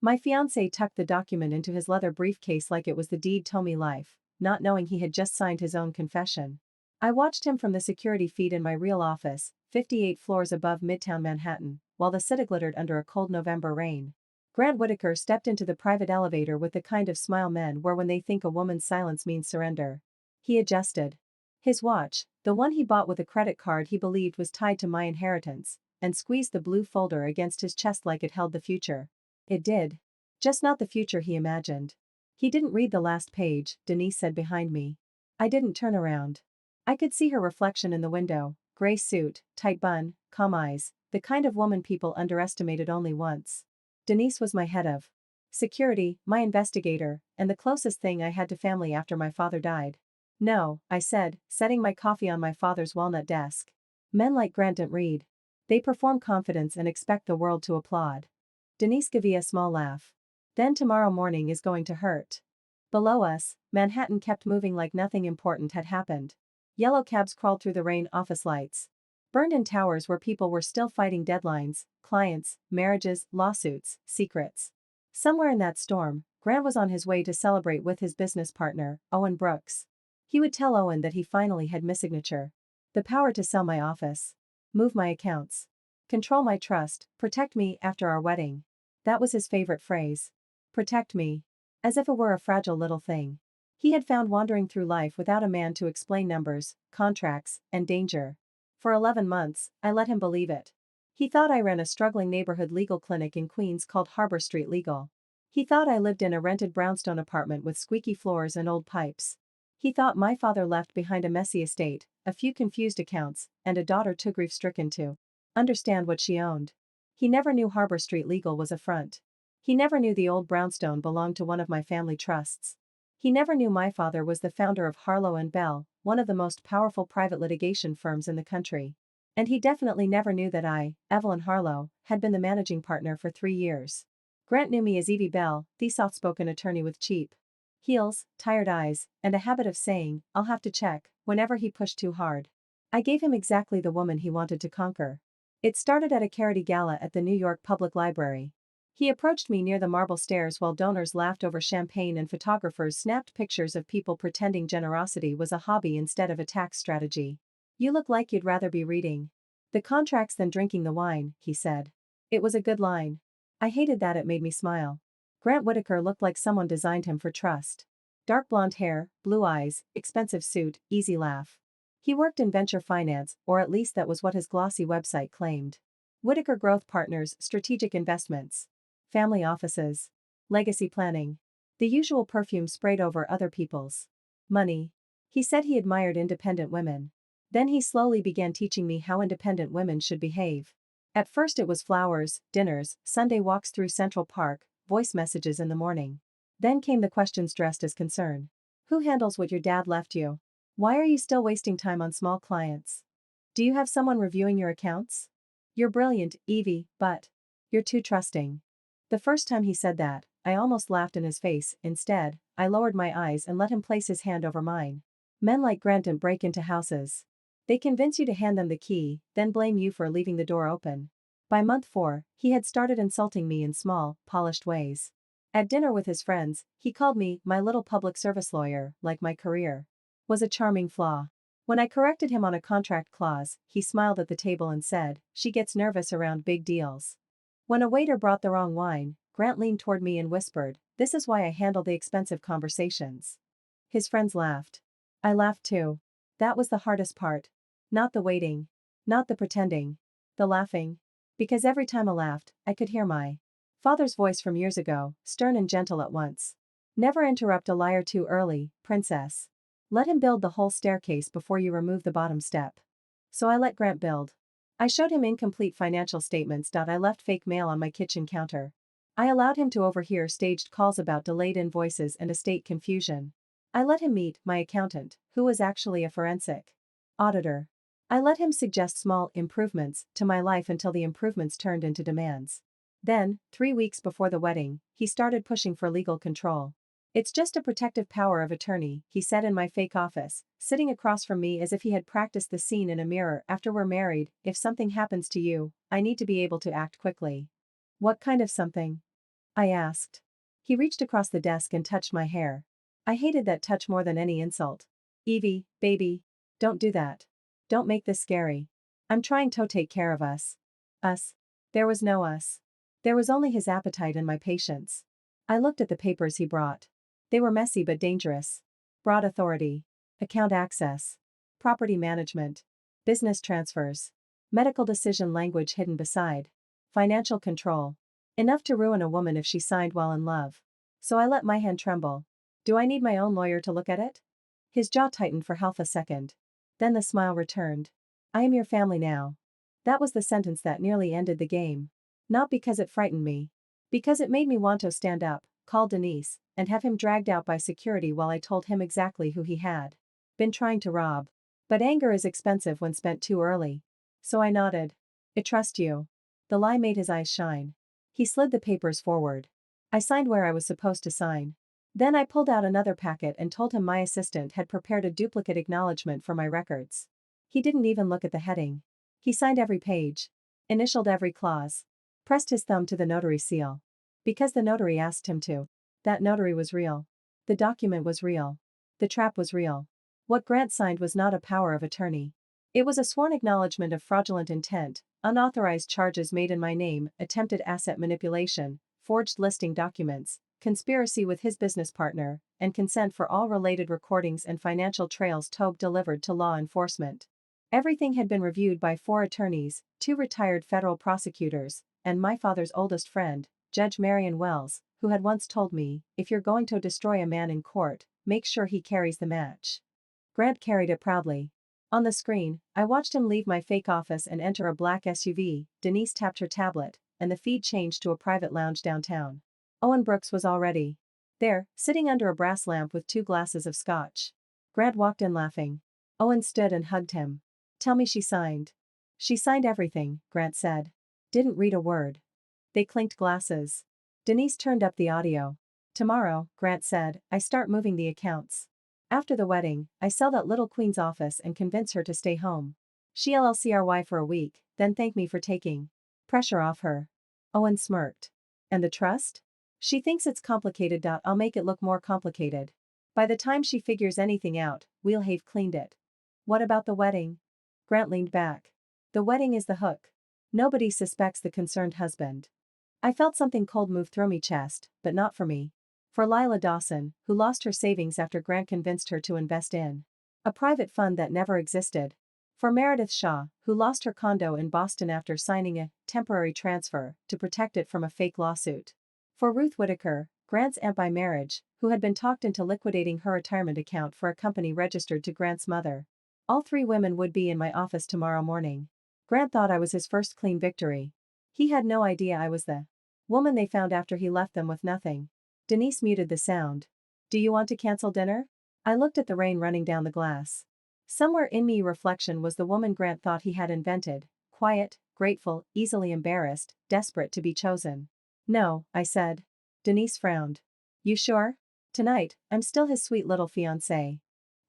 My fiancé tucked the document into his leather briefcase like it was the deed to me life, not knowing he had just signed his own confession. I watched him from the security feed in my real office, 58 floors above Midtown Manhattan, while the city glittered under a cold November rain. Grant Whitaker stepped into the private elevator with the kind of smile men wear when they think a woman's silence means surrender. He adjusted his watch, the one he bought with a credit card he believed was tied to my inheritance, and squeezed the blue folder against his chest like it held the future. It did. Just not the future he imagined. He didn't read the last page, Denise said behind me. I didn't turn around. I could see her reflection in the window, gray suit, tight bun, calm eyes, the kind of woman people underestimated only once. Denise was my head of security, my investigator, and the closest thing I had to family after my father died. No, I said, setting my coffee on my father's walnut desk. Men like Grant don't read. They perform confidence and expect the world to applaud. Denise gave a small laugh. Then tomorrow morning is going to hurt. Below us, Manhattan kept moving like nothing important had happened. Yellow cabs crawled through the rain, office lights burned in towers where people were still fighting deadlines, clients, marriages, lawsuits, secrets. Somewhere in that storm, Grant was on his way to celebrate with his business partner, Owen Brooks. He would tell Owen that he finally had my signature. The power to sell my office. Move my accounts. Control my trust, protect me after our wedding. That was his favorite phrase. Protect me. As if it were a fragile little thing. He had found wandering through life without a man to explain numbers, contracts, and danger. For 11 months, I let him believe it. He thought I ran a struggling neighborhood legal clinic in Queens called Harbor Street Legal. He thought I lived in a rented brownstone apartment with squeaky floors and old pipes. He thought my father left behind a messy estate, a few confused accounts, and a daughter too grief-stricken to understand what she owned. He never knew Harbor Street Legal was a front. He never knew the old brownstone belonged to one of my family trusts. He never knew my father was the founder of Harlow and Bell, one of the most powerful private litigation firms in the country. And he definitely never knew that I, Evelyn Harlow, had been the managing partner for 3 years. Grant knew me as Evie Bell, the soft-spoken attorney with cheap heels, tired eyes, and a habit of saying, "I'll have to check," whenever he pushed too hard. I gave him exactly the woman he wanted to conquer. It started at a charity gala at the New York Public Library. He approached me near the marble stairs while donors laughed over champagne and photographers snapped pictures of people pretending generosity was a hobby instead of a tax strategy. "You look like you'd rather be reading the contracts than drinking the wine," he said. It was a good line. I hated that it made me smile. Grant Whitaker looked like someone designed him for trust. Dark blonde hair, blue eyes, expensive suit, easy laugh. He worked in venture finance, or at least that was what his glossy website claimed. Whitaker Growth Partners, strategic investments. Family offices. Legacy planning. The usual perfume sprayed over other people's money. He said he admired independent women. Then he slowly began teaching me how independent women should behave. At first it was flowers, dinners, Sunday walks through Central Park, voice messages in the morning. Then came the questions dressed as concern. Who handles what your dad left you? Why are you still wasting time on small clients? Do you have someone reviewing your accounts? You're brilliant, Evie, but you're too trusting. The first time he said that, I almost laughed in his face. Instead, I lowered my eyes and let him place his hand over mine. Men like Grant don't break into houses. They convince you to hand them the key, then blame you for leaving the door open. By month 4, he had started insulting me in small, polished ways. At dinner with his friends, he called me my little public service lawyer, like my career was a charming flaw. When I corrected him on a contract clause, he smiled at the table and said, "She gets nervous around big deals." When a waiter brought the wrong wine, Grant leaned toward me and whispered, "This is why I handle the expensive conversations." His friends laughed. I laughed too. That was the hardest part. Not the waiting. Not the pretending. The laughing. Because every time I laughed, I could hear my father's voice from years ago, stern and gentle at once. "Never interrupt a liar too early, princess. Let him build the whole staircase before you remove the bottom step." So I let Grant build. I showed him incomplete financial statements. I left fake mail on my kitchen counter. I allowed him to overhear staged calls about delayed invoices and estate confusion. I let him meet my accountant, who was actually a forensic auditor. I let him suggest small improvements to my life until the improvements turned into demands. Then, 3 weeks before the wedding, he started pushing for legal control. "It's just a protective power of attorney," he said in my fake office, sitting across from me as if he had practiced the scene in a mirror. "After we're married, if something happens to you, I need to be able to act quickly." What kind of something? I asked. He reached across the desk and touched my hair. I hated that touch more than any insult. Evie, baby. Don't do that. Don't make this scary. I'm trying to take care of us. Us. There was no us. There was only his appetite and my patience. I looked at the papers he brought. They were messy but dangerous. Broad authority. Account access. Property management. Business transfers. Medical decision language hidden beside. Financial control. Enough to ruin a woman if she signed while in love. So I let my hand tremble. Do I need my own lawyer to look at it? His jaw tightened for half a second. Then the smile returned. I am your family now. That was the sentence that nearly ended the game. Not because it frightened me. Because it made me want to stand up, call Denise, and have him dragged out by security while I told him exactly who he had been trying to rob. But anger is expensive when spent too early. So I nodded. I trust you. The lie made his eyes shine. He slid the papers forward. I signed where I was supposed to sign. Then I pulled out another packet and told him my assistant had prepared a duplicate acknowledgement for my records. He didn't even look at the heading. He signed every page. Initialed every clause. Pressed his thumb to the notary seal. Because the notary asked him to. That notary was real. The document was real. The trap was real. What Grant signed was not a power of attorney. It was a sworn acknowledgement of fraudulent intent, unauthorized charges made in my name, attempted asset manipulation, forged listing documents, conspiracy with his business partner, and consent for all related recordings and financial trails Tobe delivered to law enforcement. Everything had been reviewed by 4 attorneys, 2 retired federal prosecutors, and my father's oldest friend, Judge Marion Wells, who had once told me, if you're going to destroy a man in court, make sure he carries the match. Grant carried it proudly. On the screen, I watched him leave my fake office and enter a black SUV. Denise tapped her tablet, and the feed changed to a private lounge downtown. Owen Brooks was already there, sitting under a brass lamp with 2 glasses of scotch. Grant walked in laughing. Owen stood and hugged him. Tell me she signed. She signed everything, Grant said. Didn't read a word. They clinked glasses. Denise turned up the audio. Tomorrow, Grant said, I start moving the accounts. After the wedding, I sell that little queen's office and convince her to stay home. She LLCRY for a week, then thank me for taking pressure off her. Owen smirked. And the trust? She thinks it's complicated. I'll make it look more complicated. By the time she figures anything out, we'll have cleaned it. What about the wedding? Grant leaned back. The wedding is the hook. Nobody suspects the concerned husband. I felt something cold move through me chest, but not for me. For Lila Dawson, who lost her savings after Grant convinced her to invest in a private fund that never existed. For Meredith Shaw, who lost her condo in Boston after signing a temporary transfer to protect it from a fake lawsuit. For Ruth Whitaker, Grant's aunt by marriage, who had been talked into liquidating her retirement account for a company registered to Grant's mother. All 3 women would be in my office tomorrow morning. Grant thought I was his first clean victory. He had no idea I was the woman they found after he left them with nothing. Denise muted the sound. Do you want to cancel dinner? I looked at the rain running down the glass. Somewhere in me reflection was the woman Grant thought he had invented, quiet, grateful, easily embarrassed, desperate to be chosen. No, I said. Denise frowned. You sure? Tonight, I'm still his sweet little fiancé.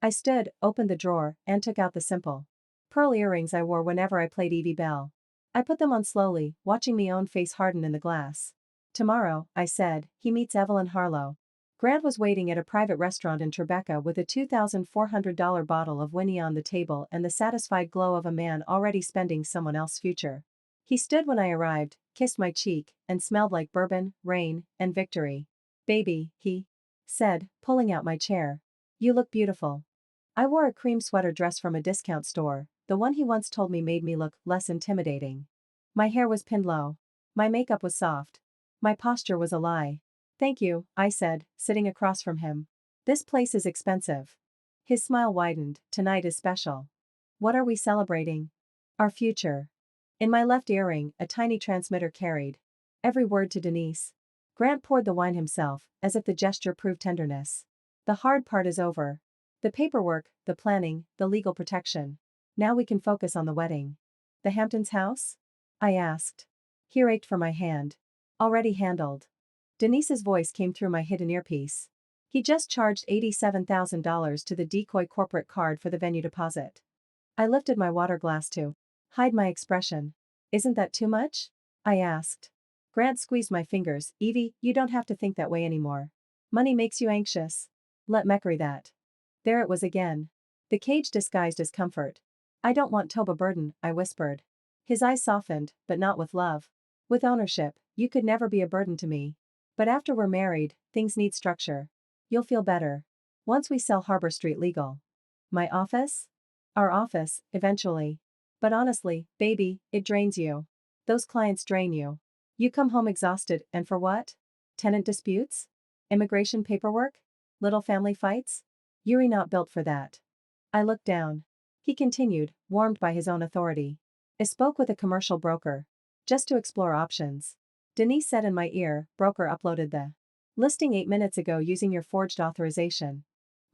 I stood, opened the drawer, and took out the simple pearl earrings I wore whenever I played Evie Bell. I put them on slowly, watching my own face harden in the glass. Tomorrow, I said, he meets Evelyn Harlow. Grant was waiting at a private restaurant in Tribeca with a $2,400 bottle of Winnie on the table and the satisfied glow of a man already spending someone else's future. He stood when I arrived, kissed my cheek, and smelled like bourbon, rain, and victory. Baby, he said, pulling out my chair. You look beautiful. I wore a cream sweater dress from a discount store, the one he once told me made me look less intimidating. My hair was pinned low. My makeup was soft. My posture was a lie. Thank you, I said, sitting across from him. This place is expensive. His smile widened. Tonight is special. What are we celebrating? Our future. In my left earring, a tiny transmitter carried every word to Denise. Grant poured the wine himself, as if the gesture proved tenderness. The hard part is over. The paperwork, the planning, the legal protection. Now we can focus on the wedding. The Hamptons house? I asked. He ached for my hand. Already handled. Denise's voice came through my hidden earpiece. He just charged $87,000 to the decoy corporate card for the venue deposit. I lifted my water glass to hide my expression. Isn't that too much? I asked. Grant squeezed my fingers. Evie, you don't have to think that way anymore. Money makes you anxious. Let Meckery that. There it was again. The cage disguised as comfort. I don't want Toba burden, I whispered. His eyes softened, but not with love. With ownership, you could never be a burden to me. But after we're married, things need structure. You'll feel better. Once we sell Harbor Street Legal. My office? Our office, eventually. But honestly, baby, it drains you. Those clients drain you. You come home exhausted, and for what? Tenant disputes? Immigration paperwork? Little family fights? You're not built for that. I looked down. He continued, warmed by his own authority. I spoke with a commercial broker. Just to explore options. Denise said in my ear, broker uploaded the listing 8 minutes ago using your forged authorization.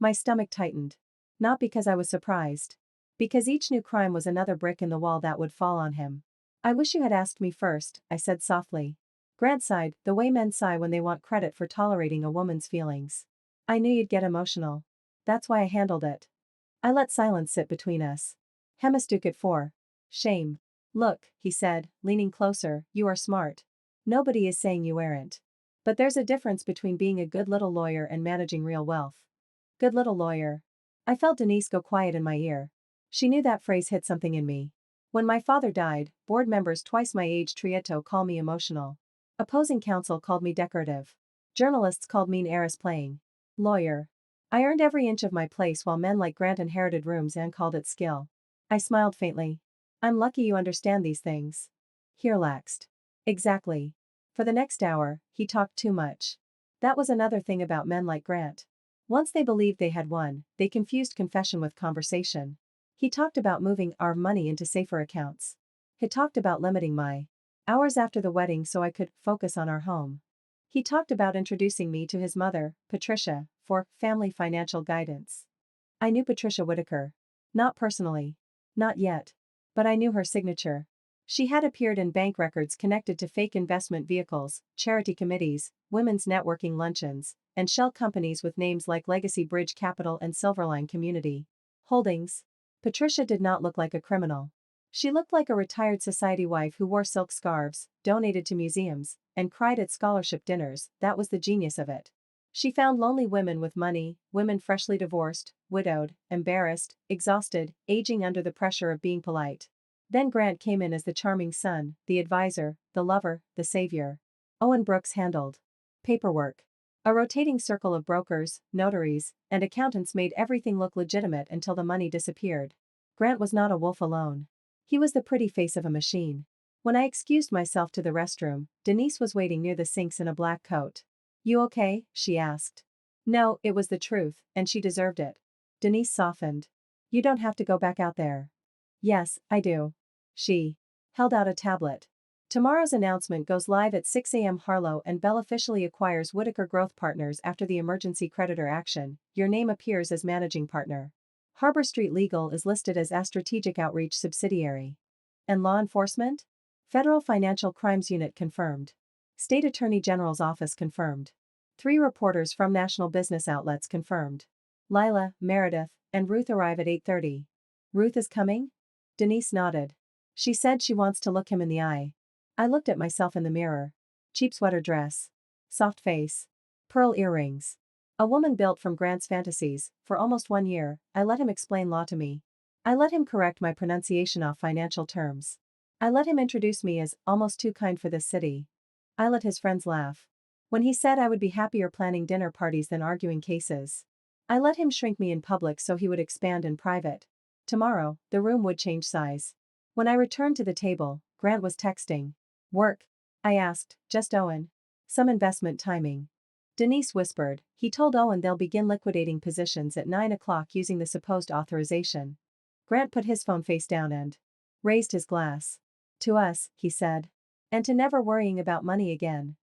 My stomach tightened. Not because I was surprised. Because each new crime was another brick in the wall that would fall on him. I wish you had asked me first, I said softly. Grant sighed, the way men sigh when they want credit for tolerating a woman's feelings. I knew you'd get emotional. That's why I handled it. I let silence sit between us. Hemistook it for. Shame. Look, he said, leaning closer, you are smart. Nobody is saying you aren't. But there's a difference between being a good little lawyer and managing real wealth. Good little lawyer. I felt Denise go quiet in my ear. She knew that phrase hit something in me. When my father died, board members twice my age Trieto call me emotional. Opposing counsel called me decorative. Journalists called me an heiress playing. Lawyer. I earned every inch of my place while men like Grant inherited rooms and called it skill. I smiled faintly. I'm lucky you understand these things. He relaxed. Exactly. For the next hour, he talked too much. That was another thing about men like Grant. Once they believed they had won, they confused confession with conversation. He talked about moving our money into safer accounts. He talked about limiting my hours after the wedding so I could focus on our home. He talked about introducing me to his mother, Patricia, for family financial guidance. I knew Patricia Whitaker. Not personally. Not yet. But I knew her signature. She had appeared in bank records connected to fake investment vehicles, charity committees, women's networking luncheons, and shell companies with names like Legacy Bridge Capital and Silverline Community Holdings. Patricia did not look like a criminal. She looked like a retired society wife who wore silk scarves, donated to museums, and cried at scholarship dinners. That was the genius of it. She found lonely women with money, women freshly divorced, widowed, embarrassed, exhausted, aging under the pressure of being polite. Then Grant came in as the charming son, the advisor, the lover, the savior. Owen Brooks handled paperwork. A rotating circle of brokers, notaries, and accountants made everything look legitimate until the money disappeared. Grant was not a wolf alone. He was the pretty face of a machine. When I excused myself to the restroom, Denise was waiting near the sinks in a black coat. You okay? She asked. No, it was the truth, and she deserved it. Denise softened. You don't have to go back out there. Yes, I do. She held out a tablet. Tomorrow's announcement goes live at 6 a.m. Harlow and Bell officially acquires Whitaker Growth Partners after the emergency creditor action. Your name appears as managing partner. Harbor Street Legal is listed as a strategic outreach subsidiary. And law enforcement? Federal Financial Crimes Unit confirmed. State Attorney General's office confirmed. 3 reporters from national business outlets confirmed. Lila, Meredith, and Ruth arrive at 8:30. Ruth is coming? Denise nodded. She said she wants to look him in the eye. I looked at myself in the mirror. Cheap sweater dress. Soft face. Pearl earrings. A woman built from Grant's fantasies. For almost 1 year, I let him explain law to me. I let him correct my pronunciation off financial terms. I let him introduce me as almost too kind for this city. I let his friends laugh. When he said I would be happier planning dinner parties than arguing cases. I let him shrink me in public so he would expand in private. Tomorrow, the room would change size. When I returned to the table, Grant was texting. Work? I asked, just Owen. Some investment timing. Denise whispered, he told Owen they'll begin liquidating positions at 9 o'clock using the supposed authorization. Grant put his phone face down and raised his glass. To us, he said. And to never worrying about money again.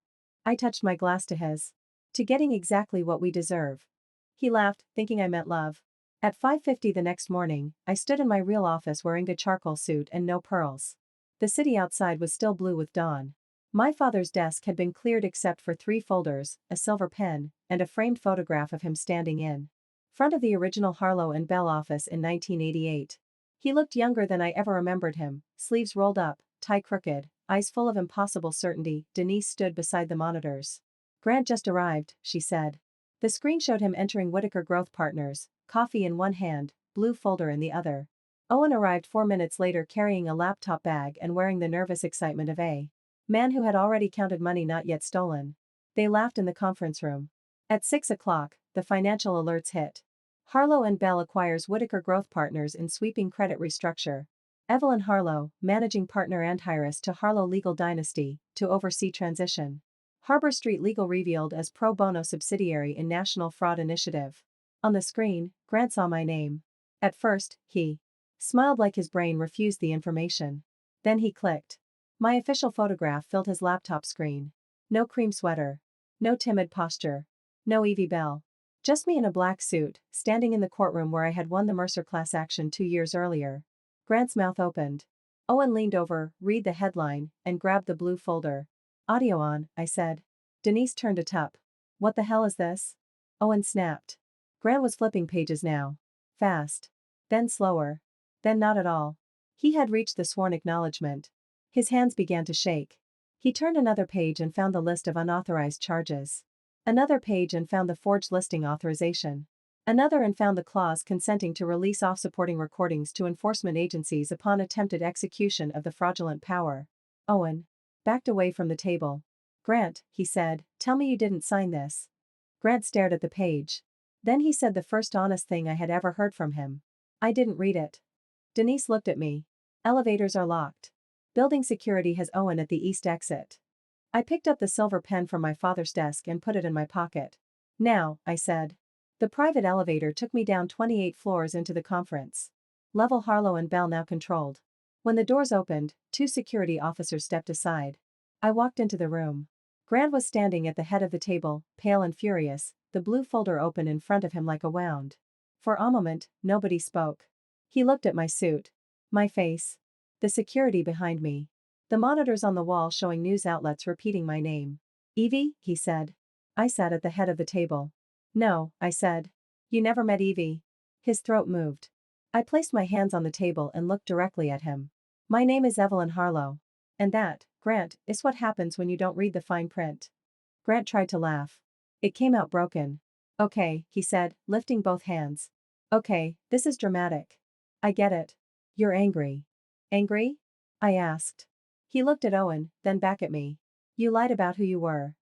I touched my glass to his. To getting exactly what we deserve. He laughed, thinking I meant love. At 5:50 the next morning, I stood in my real office wearing a charcoal suit and no pearls. The city outside was still blue with dawn. My father's desk had been cleared except for 3 folders, a silver pen, and a framed photograph of him standing in front of the original Harlow and Bell office in 1988. He looked younger than I ever remembered him, sleeves rolled up, tie crooked, eyes full of impossible certainty. Denise stood beside the monitors. Grant just arrived, she said. The screen showed him entering Whitaker Growth Partners, coffee in one hand, blue folder in the other. Owen arrived 4 minutes later carrying a laptop bag and wearing the nervous excitement of a man who had already counted money not yet stolen. They laughed in the conference room. At 6 o'clock, the financial alerts hit. Harlow and Bell acquires Whitaker Growth Partners in sweeping credit restructure. Evelyn Harlow, managing partner and heiress to Harlow Legal Dynasty, to oversee transition. Harbor Street Legal revealed as pro bono subsidiary in National Fraud Initiative. On the screen, Grant saw my name. At first, he smiled like his brain refused the information. Then he clicked. My official photograph filled his laptop screen. No cream sweater. No timid posture. No Evie Bell. Just me in a black suit, standing in the courtroom where I had won the Mercer class action 2 years earlier. Grant's mouth opened. Owen leaned over, read the headline, and grabbed the blue folder. Audio on, I said. Denise turned a tup. What the hell is this? Owen snapped. Grant was flipping pages now. Fast. Then slower. Then not at all. He had reached the sworn acknowledgement. His hands began to shake. He turned another page and found the list of unauthorized charges. Another page and found the forged listing authorization. Another and found the clause consenting to release off-supporting recordings to enforcement agencies upon attempted execution of the fraudulent power. Owen backed away from the table. Grant, he said, tell me you didn't sign this. Grant stared at the page. Then he said the first honest thing I had ever heard from him. I didn't read it. Denise looked at me. Elevators are locked. Building security has Owen at the east exit. I picked up the silver pen from my father's desk and put it in my pocket. Now, I said. The private elevator took me down 28 floors into the conference. Level Harlow and Bell now controlled. When the doors opened, 2 security officers stepped aside. I walked into the room. Grant was standing at the head of the table, pale and furious, the blue folder open in front of him like a wound. For a moment, nobody spoke. He looked at my suit. My face. The security behind me. The monitors on the wall showing news outlets repeating my name. Evie, he said. I sat at the head of the table. No, I said. You never met Evie. His throat moved. I placed my hands on the table and looked directly at him. My name is Evelyn Harlow. And that, Grant, is what happens when you don't read the fine print. Grant tried to laugh. It came out broken. Okay, he said, lifting both hands. Okay, this is dramatic. I get it. You're angry. Angry? I asked. He looked at Owen, then back at me. You lied about who you were.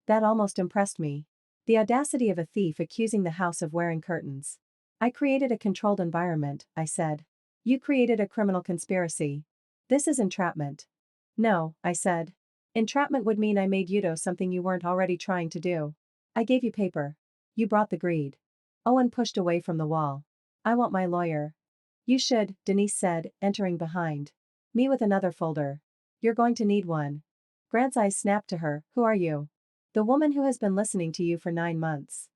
That almost impressed me. The audacity of a thief accusing the house of wearing curtains. I created a controlled environment, I said. You created a criminal conspiracy. This is entrapment. No, I said. Entrapment would mean I made you do something you weren't already trying to do. I gave you paper. You brought the greed. Owen pushed away from the wall. I want my lawyer. You should, Denise said, entering behind me with another folder. You're going to need one. Grant's eyes snapped to her. Who are you? The woman who has been listening to you for 9 months.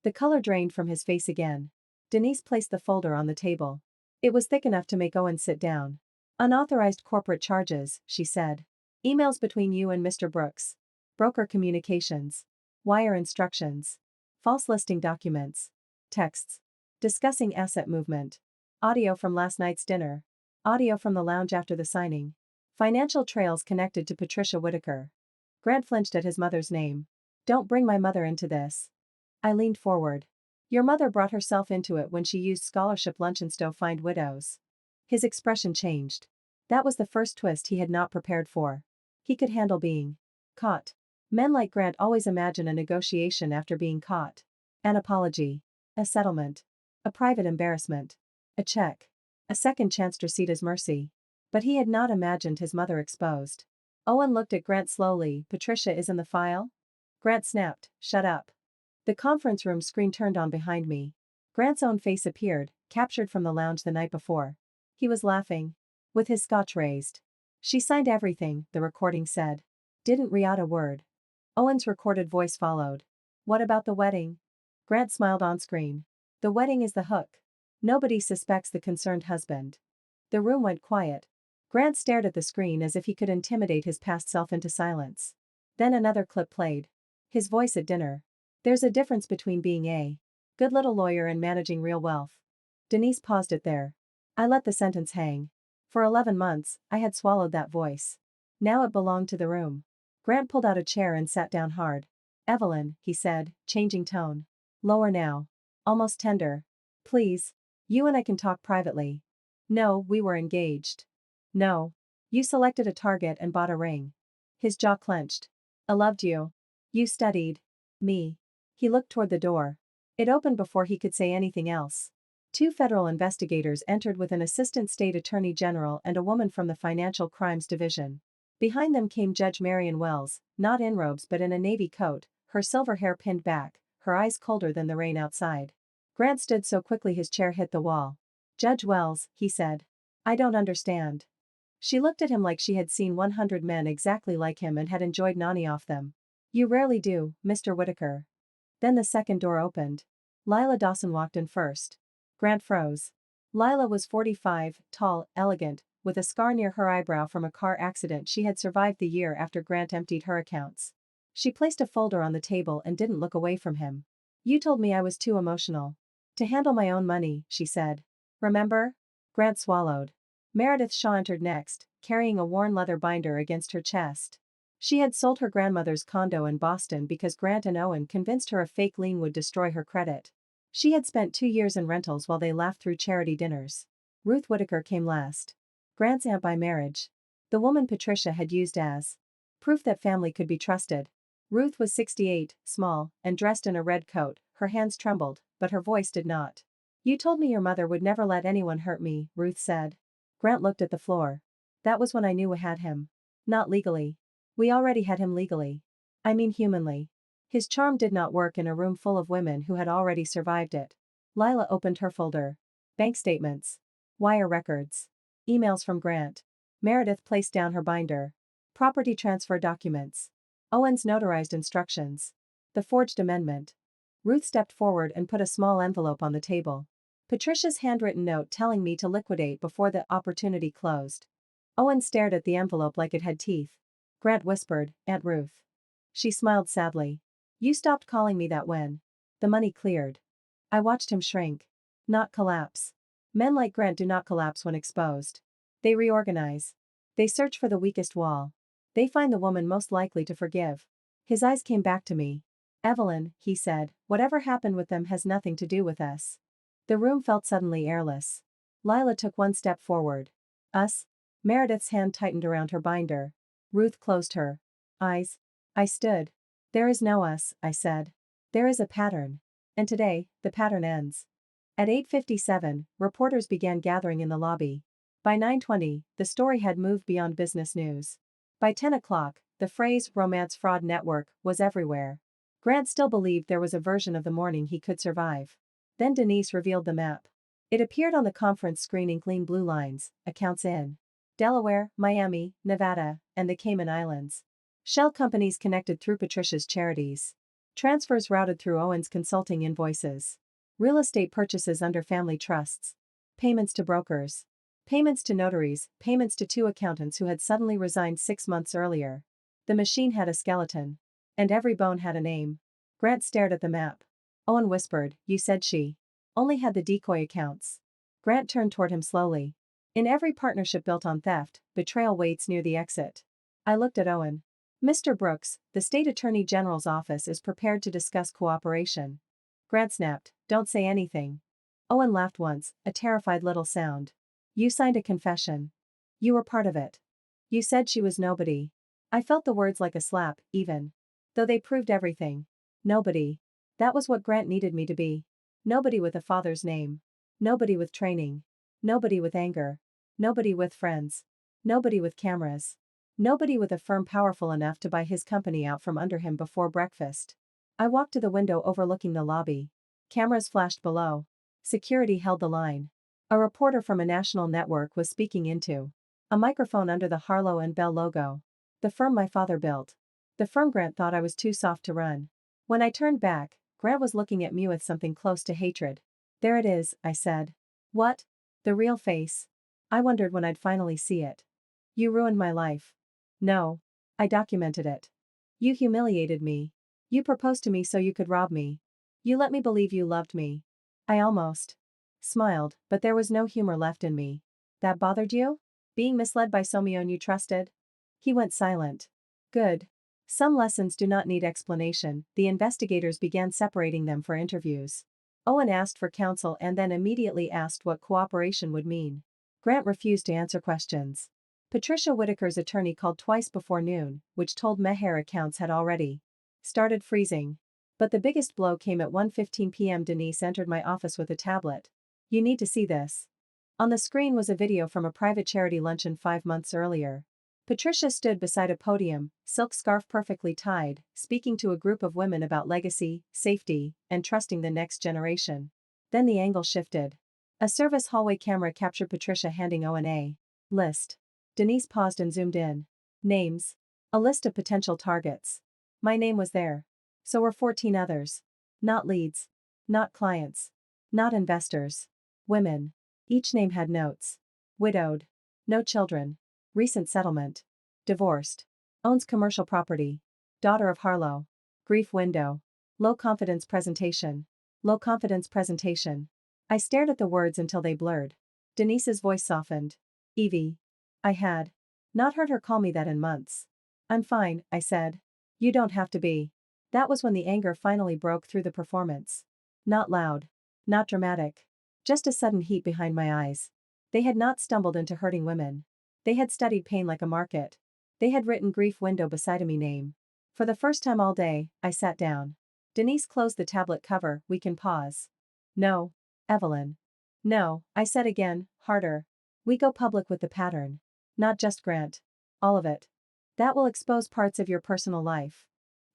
The color drained from his face again. Denise placed the folder on the table. It was thick enough to make Owen sit down. Unauthorized corporate charges, she said. Emails between you and Mr. Brooks. Broker communications. Wire instructions. False listing documents. Texts. Discussing asset movement. Audio from last night's dinner. Audio from the lounge after the signing. Financial trails connected to Patricia Whitaker. Grant flinched at his mother's name. Don't bring my mother into this. I leaned forward. Your mother brought herself into it when she used scholarship luncheons to find widows. His expression changed. That was the first twist he had not prepared for. He could handle being caught. Men like Grant always imagine a negotiation after being caught. An apology. A settlement. A private embarrassment. A check. A second chance to cede his mercy. But he had not imagined his mother exposed. Owen looked at Grant slowly. Patricia is in the file? Grant snapped, shut up. The conference room screen turned on behind me. Grant's own face appeared, captured from the lounge the night before. He was laughing. With his scotch raised. She signed everything, the recording said. Didn't re-out a word. Owen's recorded voice followed. What about the wedding? Grant smiled on screen. The wedding is the hook. Nobody suspects the concerned husband. The room went quiet. Grant stared at the screen as if he could intimidate his past self into silence. Then another clip played. His voice at dinner. There's a difference between being a good little lawyer and managing real wealth. Denise paused it there. I let the sentence hang. For 11 months, I had swallowed that voice. Now it belonged to the room. Grant pulled out a chair and sat down hard. Evelyn, he said, changing tone. Lower now. Almost tender. Please. You and I can talk privately. No, we were engaged. No. You selected a target and bought a ring. His jaw clenched. I loved you. You studied. Me. He looked toward the door. It opened before he could say anything else. Two federal investigators entered with an assistant state attorney general and a woman from the Financial Crimes Division. Behind them came Judge Marion Wells, not in robes but in a navy coat, her silver hair pinned back, her eyes colder than the rain outside. Grant stood so quickly his chair hit the wall. Judge Wells, he said. I don't understand. She looked at him like she had seen 100 men exactly like him and had enjoyed nani off them. You rarely do, Mr. Whitaker. Then the second door opened. Lila Dawson walked in first. Grant froze. Lila was 45, tall, elegant, with a scar near her eyebrow from a car accident she had survived the year after Grant emptied her accounts. She placed a folder on the table and didn't look away from him. You told me I was too emotional. To handle my own money, she said. Remember? Grant swallowed. Meredith Shaw entered next, carrying a worn leather binder against her chest. She had sold her grandmother's condo in Boston because Grant and Owen convinced her a fake lien would destroy her credit. She had spent 2 years in rentals while they laughed through charity dinners. Ruth Whitaker came last. Grant's aunt by marriage. The woman Patricia had used as proof that family could be trusted. Ruth was 68, small, and dressed in a red coat. Her hands trembled, but her voice did not. You told me your mother would never let anyone hurt me, Ruth said. Grant looked at the floor. That was when I knew we had him. Not legally. We already had him legally. I mean humanly. His charm did not work in a room full of women who had already survived it. Lila opened her folder. Bank statements. Wire records. Emails from Grant. Meredith placed down her binder. Property transfer documents. Owen's notarized instructions. The forged amendment. Ruth stepped forward and put a small envelope on the table. Patricia's handwritten note telling me to liquidate before the opportunity closed. Owen stared at the envelope like it had teeth. Grant whispered, Aunt Ruth. She smiled sadly. You stopped calling me that when the money cleared. I watched him shrink. Not collapse. Men like Grant do not collapse when exposed. They reorganize. They search for the weakest wall. They find the woman most likely to forgive. His eyes came back to me. Evelyn, he said, whatever happened with them has nothing to do with us. The room felt suddenly airless. Lila took one step forward. Us? Meredith's hand tightened around her binder. Ruth closed her eyes. I stood. There is no us, I said. There is a pattern. And today, the pattern ends. At 8:57, reporters began gathering in the lobby. By 9:20, the story had moved beyond business news. By 10 o'clock, the phrase romance fraud network was everywhere. Grant still believed there was a version of the morning he could survive. Then Denise revealed the map. It appeared on the conference screen in clean blue lines, accounts in Delaware, Miami, Nevada, and the Cayman Islands. Shell companies connected through Patricia's charities. Transfers routed through Owen's consulting invoices. Real estate purchases under family trusts. Payments to brokers. Payments to notaries, payments to 2 accountants who had suddenly resigned 6 months earlier. The machine had a skeleton. And every bone had a name. Grant stared at the map. Owen whispered, You said she only had the decoy accounts. Grant turned toward him slowly. In every partnership built on theft, betrayal waits near the exit. I looked at Owen. Mr. Brooks, the State Attorney General's office is prepared to discuss cooperation. Grant snapped, Don't say anything. Owen laughed once, a terrified little sound. You signed a confession. You were part of it. You said she was nobody. I felt the words like a slap, even though they proved everything. Nobody. That was what Grant needed me to be. Nobody with a father's name. Nobody with training. Nobody with anger. Nobody with friends. Nobody with cameras. Nobody with a firm powerful enough to buy his company out from under him before breakfast. I walked to the window overlooking the lobby. Cameras flashed below. Security held the line. A reporter from a national network was speaking into a microphone under the Harlow and Bell logo. The firm my father built. The firm Grant thought I was too soft to run. When I turned back, Grant was looking at me with something close to hatred. There it is, I said. What? The real face. I wondered when I'd finally see it. You ruined my life. No. I documented it. You humiliated me. You proposed to me so you could rob me. You let me believe you loved me. I almost smiled, but there was no humor left in me. That bothered you? Being misled by someone you trusted? He went silent. Good. Some lessons do not need explanation. The investigators began separating them for interviews. Owen asked for counsel and then immediately asked what cooperation would mean. Grant refused to answer questions. Patricia Whitaker's attorney called twice before noon, which told Meher accounts had already started freezing. But the biggest blow came at 1:15 p.m. Denise entered my office with a tablet. You need to see this. On the screen was a video from a private charity luncheon 5 months earlier. Patricia stood beside a podium, silk scarf perfectly tied, speaking to a group of women about legacy, safety, and trusting the next generation. Then the angle shifted. A service hallway camera captured Patricia handing Owen a list. Denise paused and zoomed in. Names. A list of potential targets. My name was there. So were 14 others. Not leads. Not clients. Not investors. Women. Each name had notes. Widowed. No children. Recent settlement. Divorced. Owns commercial property. Daughter of Harlow. Grief window. Low confidence presentation. Low confidence presentation. I stared at the words until they blurred. Denise's voice softened. Evie. I had not heard her call me that in months. I'm fine, I said. You don't have to be. That was when the anger finally broke through the performance. Not loud. Not dramatic. Just a sudden heat behind my eyes. They had not stumbled into hurting women. They had studied pain like a market. They had written grief window beside me name. For the first time all day, I sat down. Denise closed the tablet cover. We can pause. No. Evelyn. No, I said again, harder. We go public with the pattern. Not just Grant. All of it. That will expose parts of your personal life.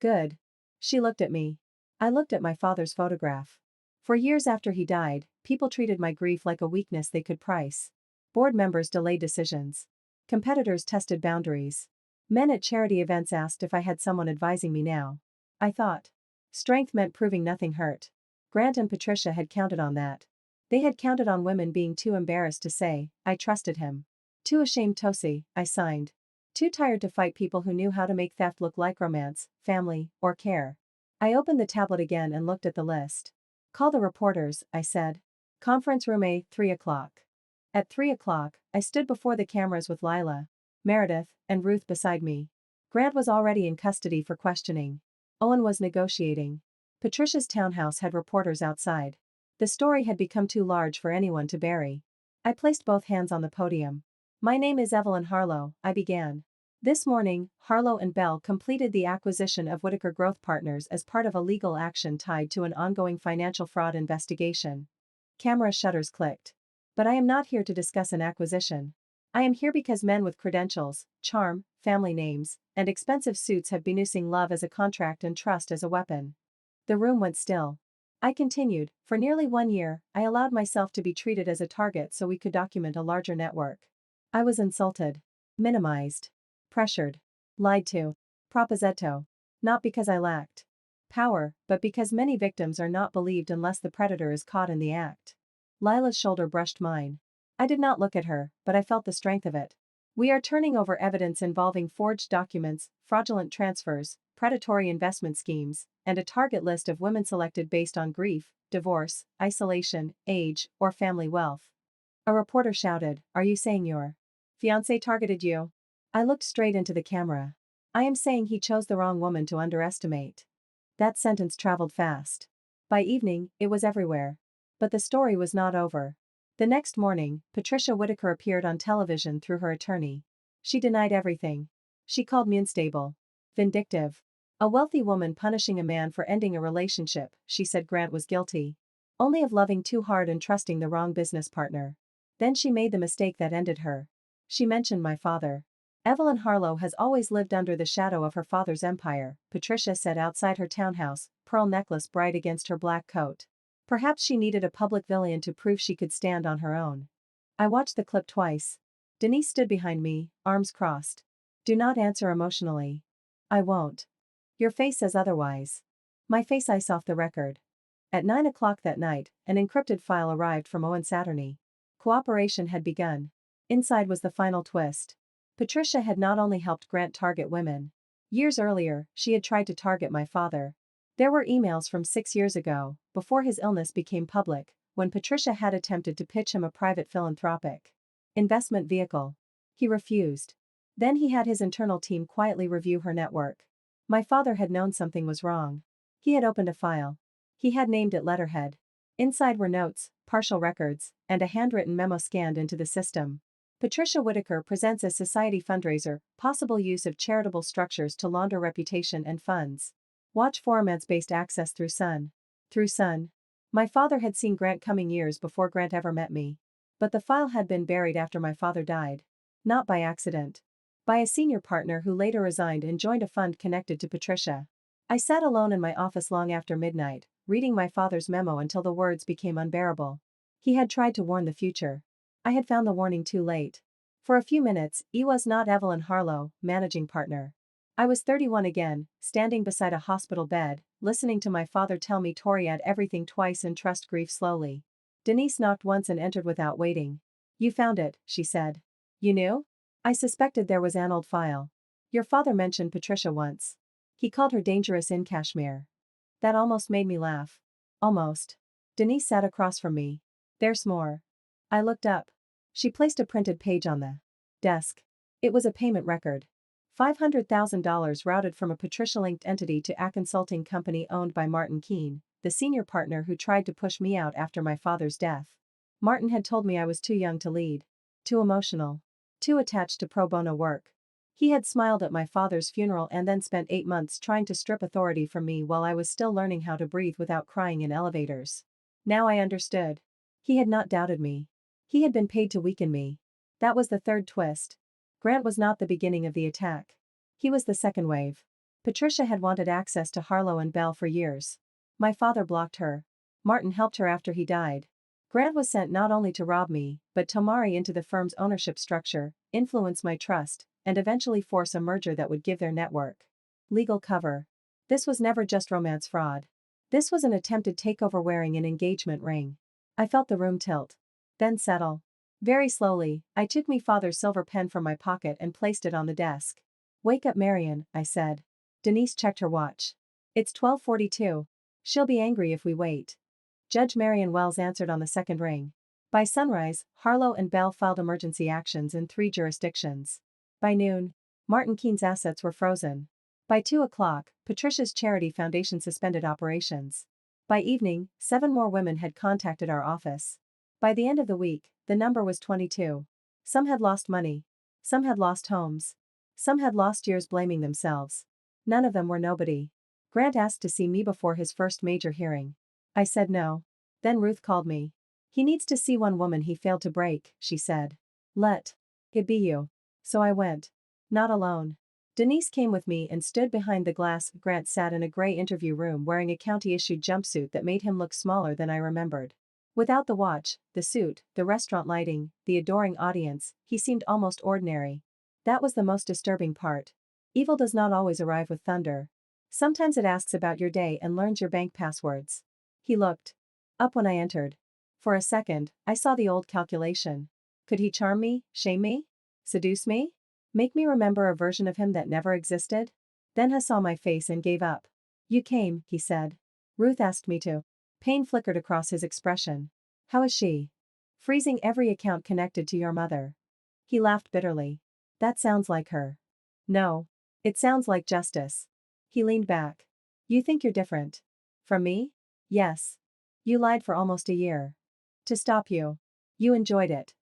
Good. She looked at me. I looked at my father's photograph. For years after he died, people treated my grief like a weakness they could price. Board members delayed decisions. Competitors tested boundaries. Men at charity events asked if I had someone advising me now. I thought. Strength meant proving nothing hurt. Grant and Patricia had counted on that. They had counted on women being too embarrassed to say, I trusted him. Too ashamed to say, I signed. Too tired to fight people who knew how to make theft look like romance, family, or care. I opened the tablet again and looked at the list. Call the reporters, I said. Conference room A, 3 o'clock. At 3 o'clock, I stood before the cameras with Lila, Meredith, and Ruth beside me. Grant was already in custody for questioning. Owen was negotiating. Patricia's townhouse had reporters outside. The story had become too large for anyone to bury. I placed both hands on the podium. My name is Evelyn Harlow, I began. This morning, Harlow and Bell completed the acquisition of Whitaker Growth Partners as part of a legal action tied to an ongoing financial fraud investigation. Camera shutters clicked. But I am not here to discuss an acquisition. I am here because men with credentials, charm, family names, and expensive suits have been using love as a contract and trust as a weapon. The room went still. I continued, for nearly 1 year, I allowed myself to be treated as a target so we could document a larger network. I was insulted. Minimized. Pressured. Lied to. Proposito. Not because I lacked power, but because many victims are not believed unless the predator is caught in the act. Lila's shoulder brushed mine. I did not look at her, but I felt the strength of it. We are turning over evidence involving forged documents, fraudulent transfers, predatory investment schemes, and a target list of women selected based on grief, divorce, isolation, age, or family wealth. A reporter shouted, Are you saying your fiancé targeted you? I looked straight into the camera. I am saying he chose the wrong woman to underestimate. That sentence traveled fast. By evening, it was everywhere. But the story was not over. The next morning, Patricia Whitaker appeared on television through her attorney. She denied everything. She called me unstable. Vindictive. A wealthy woman punishing a man for ending a relationship, she said Grant was guilty. Only of loving too hard and trusting the wrong business partner. Then she made the mistake that ended her. She mentioned my father. Evelyn Harlow has always lived under the shadow of her father's empire, Patricia said outside her townhouse, pearl necklace bright against her black coat. Perhaps she needed a public villain to prove she could stand on her own. I watched the clip twice. Denise stood behind me, arms crossed. Do not answer emotionally. I won't. Your face says otherwise. My face ice off the record. At 9 o'clock that night, an encrypted file arrived from Owen Saturny. Cooperation had begun. Inside was the final twist. Patricia had not only helped Grant target women. Years earlier, she had tried to target my father. There were emails from 6 years ago, before his illness became public, when Patricia had attempted to pitch him a private philanthropic investment vehicle. He refused. Then he had his internal team quietly review her network. My father had known something was wrong. He had opened a file. He had named it letterhead. Inside were notes, partial records, and a handwritten memo scanned into the system. Patricia Whitaker presents a society fundraiser, possible use of charitable structures to launder reputation and funds. Watch for romance-based access through Sun. Through Sun. My father had seen Grant coming years before Grant ever met me. But the file had been buried after my father died. Not by accident. By a senior partner who later resigned and joined a fund connected to Patricia. I sat alone in my office long after midnight, reading my father's memo until the words became unbearable. He had tried to warn the future. I had found the warning too late. For a few minutes, I was not Evelyn Harlow, managing partner. I was 31 again, standing beside a hospital bed, listening to my father tell me Tori had everything twice and trust grief slowly. Denise knocked once and entered without waiting. You found it, she said. You knew? I suspected there was an old file. Your father mentioned Patricia once. He called her dangerous in Kashmir. That almost made me laugh. Almost. Denise sat across from me. There's more. I looked up. She placed a printed page on the desk. It was a payment record. $500,000 routed from a Patricia-linked entity to a consulting company owned by Martin Keene, the senior partner who tried to push me out after my father's death. Martin had told me I was too young to lead. Too emotional. Too attached to pro bono work. He had smiled at my father's funeral and then spent 8 months trying to strip authority from me while I was still learning how to breathe without crying in elevators. Now I understood. He had not doubted me. He had been paid to weaken me. That was the third twist. Grant was not the beginning of the attack. He was the second wave. Patricia had wanted access to Harlow and Bell for years. My father blocked her. Martin helped her after he died. Grant was sent not only to rob me, but to marry into the firm's ownership structure, influence my trust, and eventually force a merger that would give their network legal cover. This was never just romance fraud. This was an attempted takeover wearing an engagement ring. I felt the room tilt. Then settle. Very slowly, I took my father's silver pen from my pocket and placed it on the desk. Wake up, Marion, I said. Denise checked her watch. It's 12:42. She'll be angry if we wait. Judge Marion Wells answered on the second ring. By sunrise, Harlow and Bell filed emergency actions in 3 jurisdictions. By noon, Martin Keene's assets were frozen. By 2 o'clock, Patricia's charity foundation suspended operations. By evening, 7 more women had contacted our office. By the end of the week, the number was 22. Some had lost money. Some had lost homes. Some had lost years blaming themselves. None of them were nobody. Grant asked to see me before his first major hearing. I said no. Then Ruth called me. He needs to see one woman he failed to break, she said. Let it be you. So I went. Not alone. Denise came with me and stood behind the glass. Grant sat in a gray interview room wearing a county-issued jumpsuit that made him look smaller than I remembered. Without the watch, the suit, the restaurant lighting, the adoring audience, he seemed almost ordinary. That was the most disturbing part. Evil does not always arrive with thunder. Sometimes it asks about your day and learns your bank passwords. He looked up when I entered. For a second, I saw the old calculation. Could he charm me, shame me, seduce me, make me remember a version of him that never existed? Then he saw my face and gave up. You came, he said. Ruth asked me to. Pain flickered across his expression. How is she? Freezing every account connected to your mother. He laughed bitterly. That sounds like her. No. It sounds like justice. He leaned back. You think you're different. From me? Yes. You lied for almost a year. To stop you. You enjoyed it.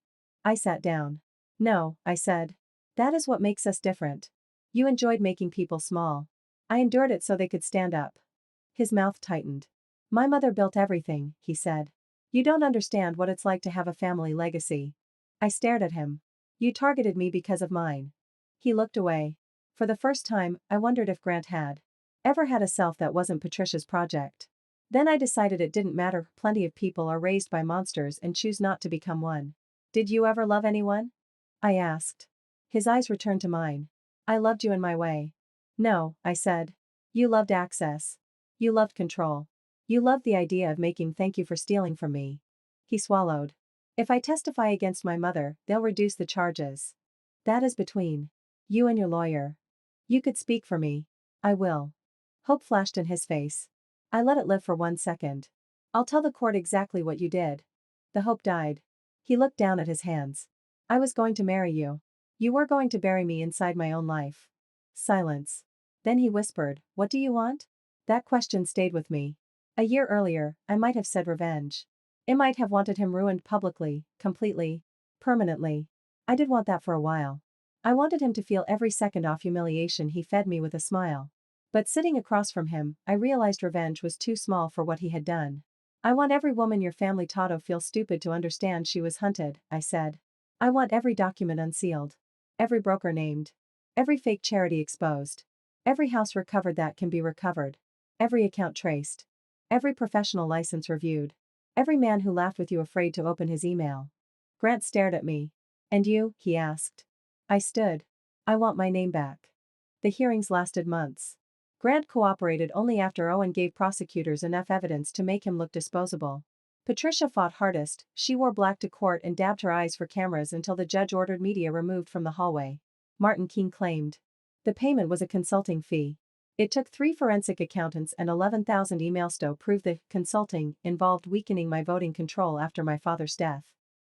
I sat down. No, I said. That is what makes us different. You enjoyed making people small. I endured it so they could stand up. His mouth tightened. My mother built everything, he said. You don't understand what it's like to have a family legacy. I stared at him. You targeted me because of mine. He looked away. For the first time, I wondered if Grant had ever had a self that wasn't Patricia's project. Then I decided it didn't matter. Plenty of people are raised by monsters and choose not to become one. Did you ever love anyone? I asked. His eyes returned to mine. I loved you in my way. No, I said. You loved access. You loved control. You loved the idea of making thank you for stealing from me. He swallowed. If I testify against my mother, they'll reduce the charges. That is between you and your lawyer. You could speak for me. I will. Hope flashed in his face. I let it live for 1 second. I'll tell the court exactly what you did. The hope died. He looked down at his hands. I was going to marry you. You were going to bury me inside my own life. Silence. Then he whispered, "What do you want?" That question stayed with me. A year earlier, I might have said revenge. I might have wanted him ruined publicly, completely, permanently. I did want that for a while. I wanted him to feel every second off humiliation he fed me with a smile. But sitting across from him, I realized revenge was too small for what he had done. I want every woman your family taught to feel stupid to understand she was hunted, I said. I want every document unsealed. Every broker named. Every fake charity exposed. Every house recovered that can be recovered. Every account traced. Every professional license reviewed. Every man who laughed with you afraid to open his email. Grant stared at me. "And you?" he asked. I stood. "I want my name back." The hearings lasted months. Grant cooperated only after Owen gave prosecutors enough evidence to make him look disposable. Patricia fought hardest. She wore black to court and dabbed her eyes for cameras until the judge ordered media removed from the hallway. Martin Keene claimed. The payment was a consulting fee. It took 3 forensic accountants and 11,000 emails to prove the consulting involved weakening my voting control after my father's death.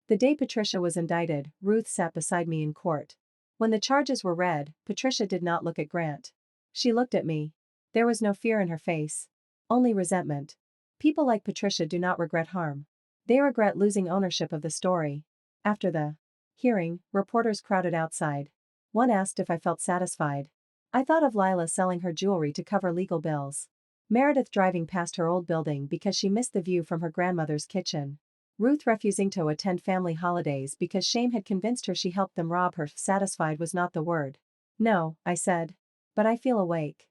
The day Patricia was indicted, Ruth sat beside me in court. When the charges were read, Patricia did not look at Grant. She looked at me. There was no fear in her face. Only resentment. People like Patricia do not regret harm. They regret losing ownership of the story. After the hearing, reporters crowded outside. One asked if I felt satisfied. I thought of Lila selling her jewelry to cover legal bills. Meredith driving past her old building because she missed the view from her grandmother's kitchen. Ruth refusing to attend family holidays because shame had convinced her she helped them rob her. Satisfied was not the word. "No," I said. "But I feel awake."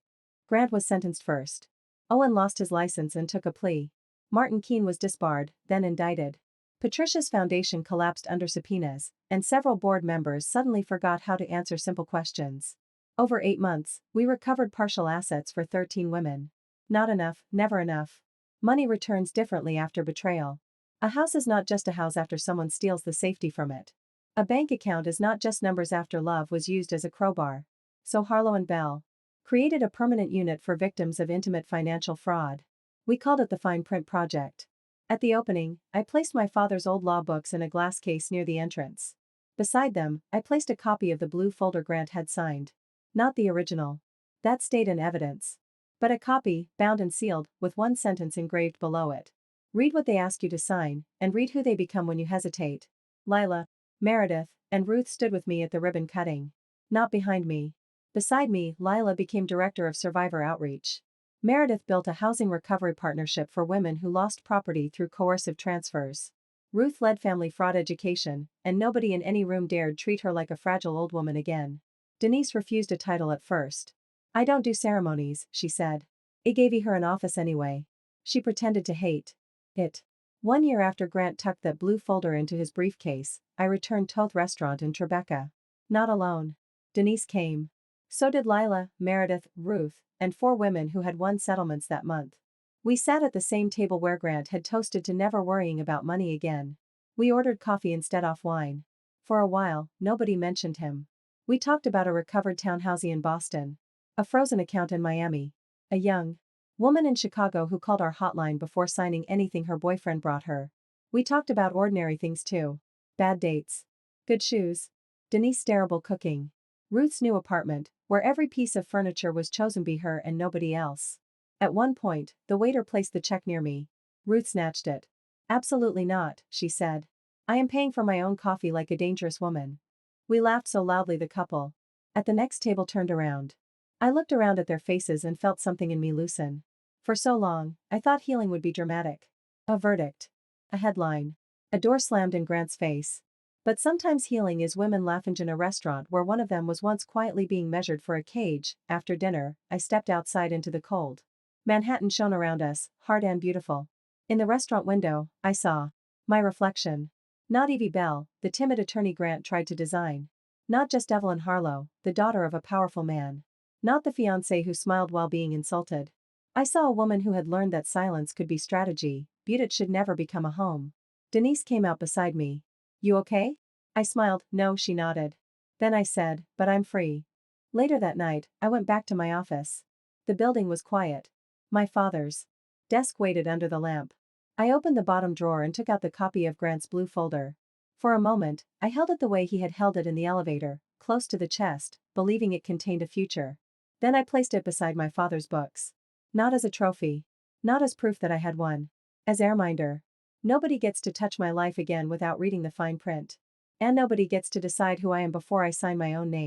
Grant was sentenced first. Owen lost his license and took a plea. Martin Keene was disbarred, then indicted. Patricia's foundation collapsed under subpoenas, and several board members suddenly forgot how to answer simple questions. Over 8 months, we recovered partial assets for 13 women. Not enough, never enough. Money returns differently after betrayal. A house is not just a house after someone steals the safety from it. A bank account is not just numbers after love was used as a crowbar. So Harlow and Bell created a permanent unit for victims of intimate financial fraud. We called it the Fine Print Project. At the opening, I placed my father's old law books in a glass case near the entrance. Beside them, I placed a copy of the blue folder Grant had signed. Not the original. That stayed in evidence. But a copy, bound and sealed, with one sentence engraved below it. Read what they ask you to sign, and read who they become when you hesitate. Lila, Meredith, and Ruth stood with me at the ribbon cutting. Not behind me. Beside me, Lila became director of survivor outreach. Meredith built a housing recovery partnership for women who lost property through coercive transfers. Ruth led family fraud education, and nobody in any room dared treat her like a fragile old woman again. Denise refused a title at first. "I don't do ceremonies," she said. It gave her an office anyway. She pretended to hate it. 1 year after Grant tucked that blue folder into his briefcase, I returned to the restaurant in Tribeca. Not alone. Denise came. So did Lila, Meredith, Ruth, and 4 women who had won settlements that month. We sat at the same table where Grant had toasted to never worrying about money again. We ordered coffee instead of wine. For a while, nobody mentioned him. We talked about a recovered townhouse in Boston. A frozen account in Miami. A young woman in Chicago who called our hotline before signing anything her boyfriend brought her. We talked about ordinary things too. Bad dates. Good shoes. Denise's terrible cooking. Ruth's new apartment, where every piece of furniture was chosen by her and nobody else. At one point, the waiter placed the check near me. Ruth snatched it. "Absolutely not," she said. "I am paying for my own coffee like a dangerous woman." We laughed so loudly the couple at the next table turned around. I looked around at their faces and felt something in me loosen. For so long, I thought healing would be dramatic. A verdict. A headline. A door slammed in Grant's face. But sometimes healing is women laughing in a restaurant where one of them was once quietly being measured for a cage. After dinner, I stepped outside into the cold. Manhattan shone around us, hard and beautiful. In the restaurant window, I saw my reflection. Not Evie Bell, the timid attorney Grant tried to design. Not just Evelyn Harlow, the daughter of a powerful man. Not the fiancé who smiled while being insulted. I saw a woman who had learned that silence could be strategy, but it should never become a home. Denise came out beside me. "You okay?" I smiled. "No," she nodded. Then I said, "But I'm free." Later that night, I went back to my office. The building was quiet. My father's desk waited under the lamp. I opened the bottom drawer and took out the copy of Grant's blue folder. For a moment, I held it the way he had held it in the elevator, close to the chest, believing it contained a future. Then I placed it beside my father's books. Not as a trophy. Not as proof that I had won. As a reminder. Nobody gets to touch my life again without reading the fine print. And nobody gets to decide who I am before I sign my own name.